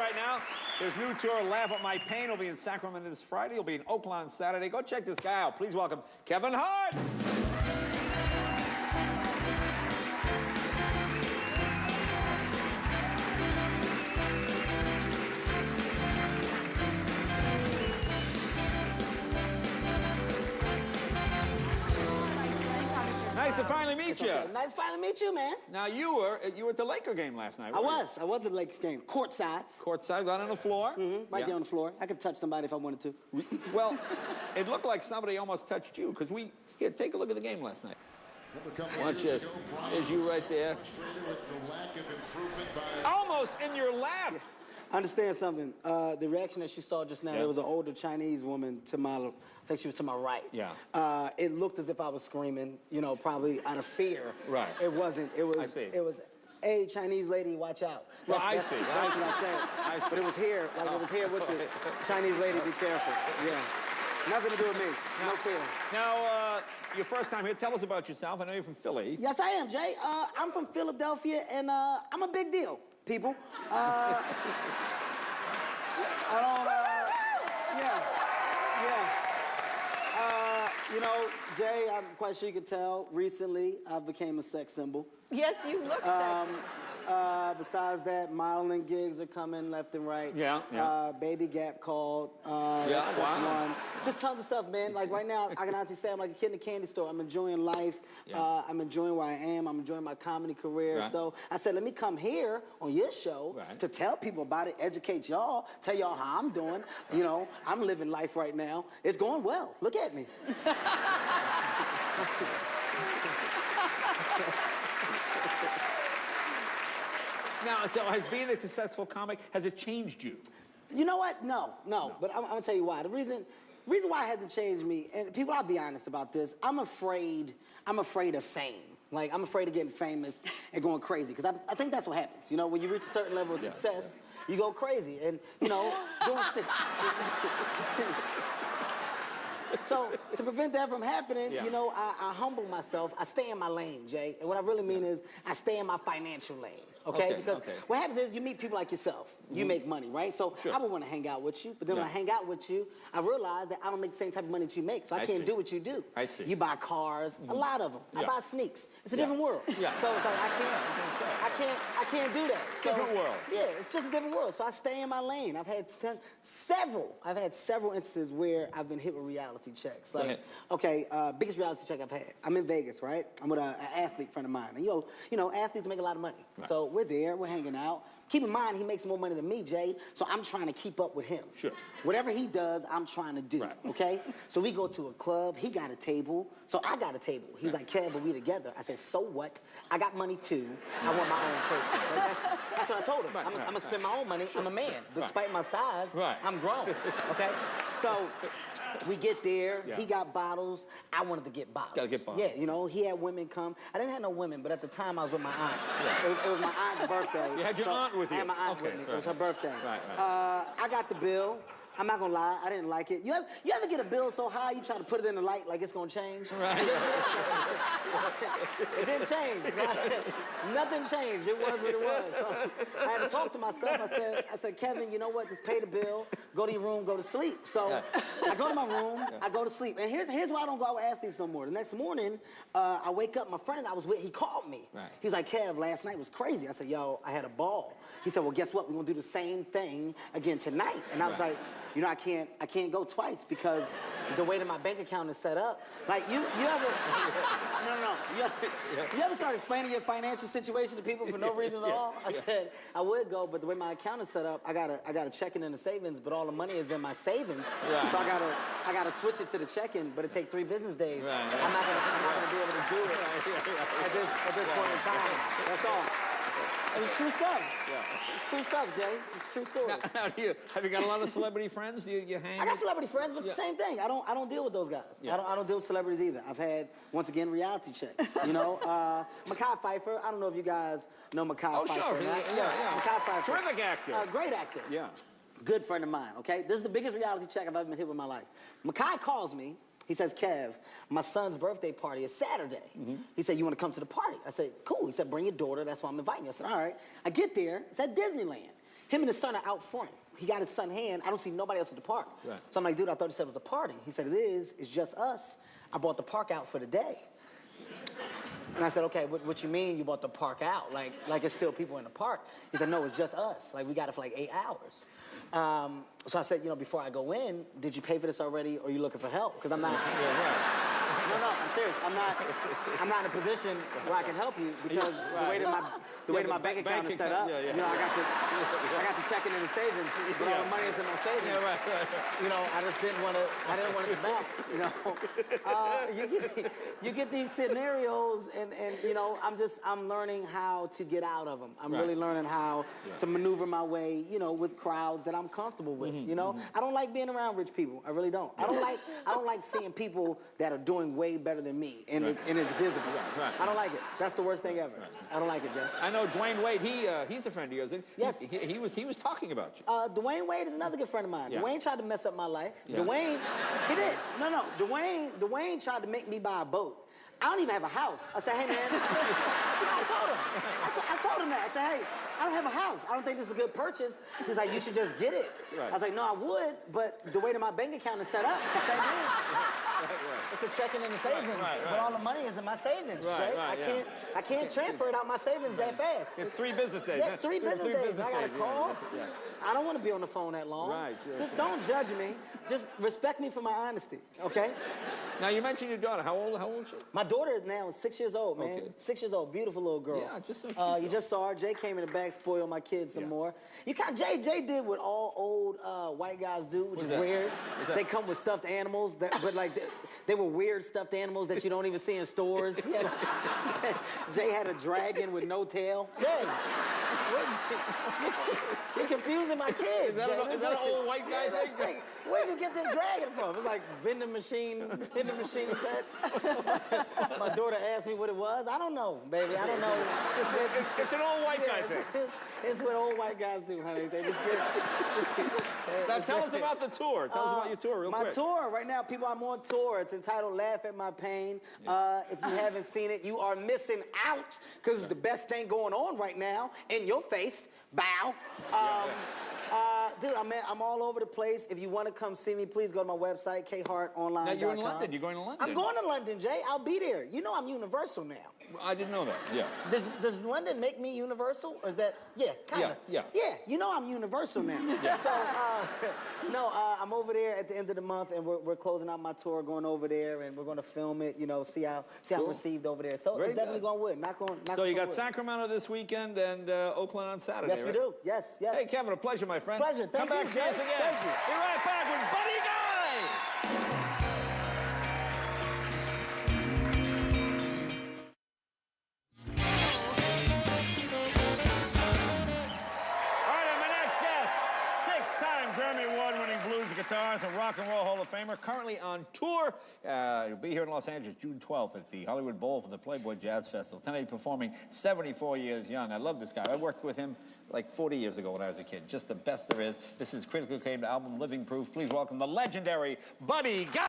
right now. His new tour, Laugh at My Pain, will be in Sacramento this Friday. He'll be in Oakland on Saturday. Go check this guy out. Please welcome Kevin Hart. Nice to finally meet you. Okay. Nice to finally meet you, man. Now, you were at the Laker game last night, I was at the Lakers game. Courtside. Courtside, right on the floor? Right there on the floor. I could touch somebody if I wanted to. Well, it looked like somebody almost touched you, because here, take a look at the game last night. Watch this. There's you right there. Almost in your lap. Understand something. The reaction that she saw just now, there was an older Chinese woman to my, I think she was to my right. Yeah. It looked as if I was screaming, you know, probably out of fear. Right. It wasn't. It was. I see. It was. Hey, Chinese lady, watch out. Well, I see. That's what I said. I see. But it was here, like it was here with the Chinese lady. Be careful. Yeah. Nothing to do with me. No fear. Now, your first time here, tell us about yourself. I know you're from Philly. Yes, I am, Jay. I'm from Philadelphia, and I'm a big deal, people. You know, Jay, I'm quite sure you could tell, recently I've became a sex symbol. Yes, you look sexy. Besides that, modeling gigs are coming left and right. Yeah. Baby Gap called. That's one. Just tons of stuff, man. Like right now, I can honestly say I'm like a kid in a candy store. I'm enjoying life. I'm enjoying where I am. I'm enjoying my comedy career. Right. So I said, let me come here on your show to tell people about it, educate y'all, tell y'all how I'm doing. You know, I'm living life right now. It's going well. Look at me. Now, so has being a successful comic, has it changed you? You know what? No. But I'm gonna tell you why. The reason why it hasn't changed me, and people, I'll be honest about this, I'm afraid of fame. Like, I'm afraid of getting famous and going crazy, because I think that's what happens. You know, when you reach a certain level of success, you go crazy. And, you know, So, to prevent that from happening, you know, I humble myself. I stay in my lane, Jay. And what I really mean is, I stay in my financial lane. Okay? Because what happens is you meet people like yourself. You make money, right? So I would want to hang out with you, but then when I hang out with you, I realize that I don't make the same type of money that you make, so I can't do what you do. I see. You buy cars, a lot of them. I buy sneaks. It's a different world. So it's like I can't do that. So, different world. Yeah, it's just a different world. So I stay in my lane. I've had several instances where I've been hit with reality checks. Like, okay, biggest reality check I've had. I'm in Vegas, right? I'm with an athlete friend of mine, and you know, athletes make a lot of money. So we're there, we're hanging out. Keep in mind, he makes more money than me, Jay, so I'm trying to keep up with him. Sure. Whatever he does, I'm trying to do, okay? So we go to a club, he got a table, so I got a table. He was like, Kev, but we together. I said, so what? I got money too. I want my own table. Like, that's what I told him. I'm gonna spend my own money. I'm a man. Despite my size, I'm grown, okay? So we get there, he got bottles, I wanted to get bottles. Gotta get bottles. Yeah, you know, he had women come. I didn't have no women, but at the time I was with my aunt. It was my aunt's birthday. You had your aunt with you? I had my aunt with me. It was her birthday. I got the bill. I'm not gonna lie, I didn't like it. You ever get a bill so high you try to put it in the light like it's gonna change? Right. It didn't change. Nothing changed. It was what it was. So I had to talk to myself. I said, Kevin, you know what? Just pay the bill, go to your room, go to sleep. So I go to my room, I go to sleep. And here's why I don't go out with athletes no more. The next morning, I wake up, my friend I was with, he called me. He was like, Kev, last night was crazy. I said, yo, I had a ball. He said, well, guess what? We're gonna do the same thing again tonight. And I was like, you know, I can't go twice because the way that my bank account is set up. Like, you ever, you ever start explaining your financial situation to people for no reason at all? I said, I would go, but the way my account is set up, I got a checking and a savings, but all the money is in my savings. So I gotta switch it to the checking, but it take 3 business days. I'm not gonna be able to do it at this point in time. That's all. It's true stuff. It's true stuff, Jay. It's true story. Now, have you got a lot of celebrity friends? Do you hang? I got celebrity friends, but it's the same thing. I don't deal with those guys. I don't deal with celebrities either. I've had, once again, reality checks. You know, Mekhi Phifer. I don't know if you guys know Mekhi Phifer. Oh, sure. Yeah. Mekhi Phifer. Terrific actor. Great actor. Yeah. Good friend of mine. Okay, this is the biggest reality check I've ever been hit with in my life. Mekhi calls me. He says, Kev, my son's birthday party is Saturday. He said, you want to come to the party? I said, cool. He said, bring your daughter. That's why I'm inviting you. I said, all right. I get there. It's at Disneyland. him and his son are out front. He got his son hand. I don't see nobody else at the park. Right. So I'm like, dude, I thought you said it was a party. He said, it is. It's just us. I bought the park out for the day. And I said, okay, what you mean you bought the park out? Like it's still people in the park? He said, no, it's just us. Like, we got it for like 8 hours. So I said, you know, before I go in, did you pay for this already, or are you looking for help? Because I'm not... No, I'm serious. I'm not in a position where I can help you, because the way that my bank account is set up, you know, I got the checking and the savings, but all the money is in my savings. You know, I just didn't want to bounce. You know, you get these scenarios, and you know, I'm learning how to get out of them. I'm really learning how to maneuver my way, you know, with crowds that I'm comfortable with. You know, I don't like being around rich people. I really don't. I don't like seeing people that are doing way better than me, and it's visible. I don't like it. That's the worst thing ever. I don't like it, Joe. I know Dwayne Wade. He's a friend of yours. Yes. He was talking about you. Dwayne Wade is another good friend of mine. Yeah. Dwayne tried to mess up my life. Yeah. Dwayne, he did. No. Dwayne tried to make me buy a boat. I don't even have a house. I said, hey, man. I told him that. I said, hey, I don't have a house. I don't think this is a good purchase. He's like, you should just get it. Right. I was like, no, I would, but the way that my bank account is set up, the thing is, it's a checking and a savings, but all the money is in my savings, right? I can't transfer it out my savings that fast. It's 3 business days. Yeah, 3 business days. I got to call. Yeah. I don't want to be on the phone that long. Right. Just don't judge me. Just respect me for my honesty, okay? Now, you mentioned your daughter. How old is she? My daughter is now 6 years old, man. Okay. 6 years old, beautiful little girl. Yeah, just so cute. You just saw her. Jay came in the back, spoiled my kids some more. Jay did what all old white guys do, which is weird. They come with stuffed animals, but like they were weird stuffed animals that you don't even see in stores. Jay had a dragon with no tail. Jay, you're confusing my kids. Is that an old white guy thing? Where'd you get this dragon from? It's like vending machine pets. My daughter asked me what it was. I don't know, baby. I don't know. It's an old white guy thing. It's what old white guys do, honey. They just get... Now, tell us about the tour. Tell us about your tour real quick. My tour, right now, people, I'm on tour. It's entitled Laugh at My Pain. If you haven't seen it, you are missing out, because it's the best thing going on right now. In your face. Bow. Dude, I'm all over the place. If you want to come see me, please go to my website, khartonline.com. Now, you're in London. You're going to London. I'm going to London, Jay. I'll be there. You know I'm universal now. I didn't know that, yeah. Does London make me universal? Or is that, kind of. Yeah. Yeah, you know I'm universal now. So, I'm over there at the end of the month, and we're closing out my tour, going over there, and we're going to film it, you know, see how I'm received over there. So it's definitely going to win. So you got Sacramento this weekend and Oakland on Saturday, Yes, we do. Yes. Hey, Kevin, a pleasure, my friend. Pleasure. Thank you, Come back, see us Jay. again. Thank you. Be right back with Buddy Guy. Grammy Award-winning blues guitarist and rock and roll Hall of Famer, currently on tour. He'll be here in Los Angeles June 12th at the Hollywood Bowl for the Playboy Jazz Festival. Tonight performing 74 years young. I love this guy. I worked with him like 40 years ago when I was a kid. Just the best there is. This is critically acclaimed album, Living Proof. Please welcome the legendary Buddy Guy.